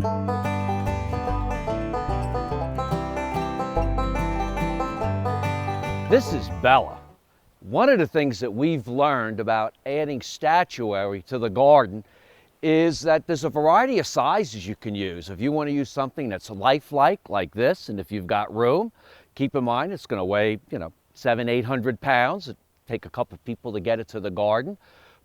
This is Bella. One of the things that we've learned about adding statuary to the garden is that there's a variety of sizes you can use. If you want to use something that's lifelike like this, and if you've got room, keep in mind it's going to weigh, 700-800 pounds. It'd take a couple of people to get it to the garden.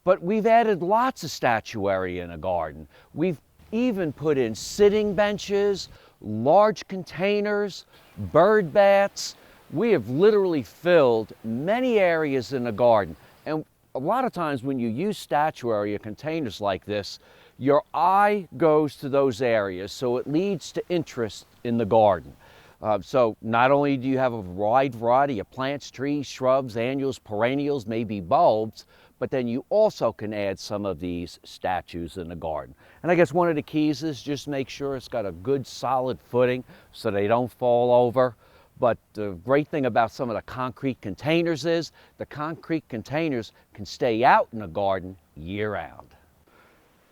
But we've added lots of statuary in a garden. We've even put in sitting benches, large containers, bird baths. We have literally filled many areas in the garden. And a lot of times when you use statuary or containers like this, your eye goes to those areas, so it leads to interest in the garden. So not only do you have a wide variety of plants, trees, shrubs, annuals, perennials, maybe bulbs, but then you also can add some of these statues in the garden. And I guess one of the keys is just make sure it's got a good solid footing so they don't fall over. But the great thing about some of the concrete containers is the concrete containers can stay out in the garden year-round.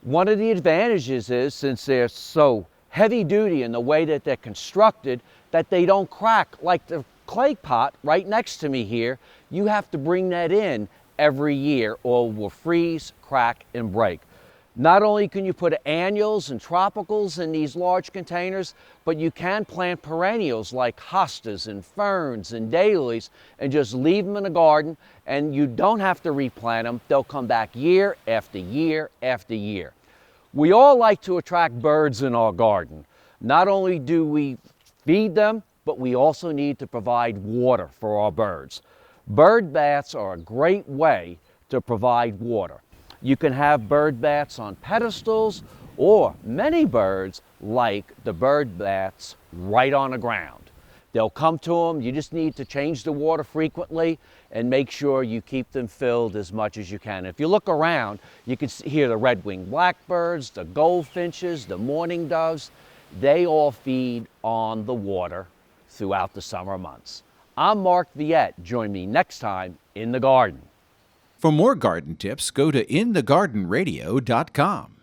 One of the advantages is, since they're so heavy duty in the way that they're constructed, that they don't crack. Like the clay pot right next to me here, you have to bring that in every year or it will freeze, crack, and break. Not only can you put annuals and tropicals in these large containers, but you can plant perennials like hostas and ferns and dahlias and just leave them in the garden, and you don't have to replant them. They'll come back year after year after year. We all like to attract birds in our garden. Not only do we feed them, but we also need to provide water for our birds. Bird baths are a great way to provide water. You can have bird baths on pedestals, or many birds like the bird baths right on the ground. They'll come to them. You just need to change the water frequently and make sure you keep them filled as much as you can. If you look around, you can hear the red-winged blackbirds, the goldfinches, the mourning doves. They all feed on the water throughout the summer months. I'm Mark Viette. Join me next time in the garden. For more garden tips, go to inthegardenradio.com.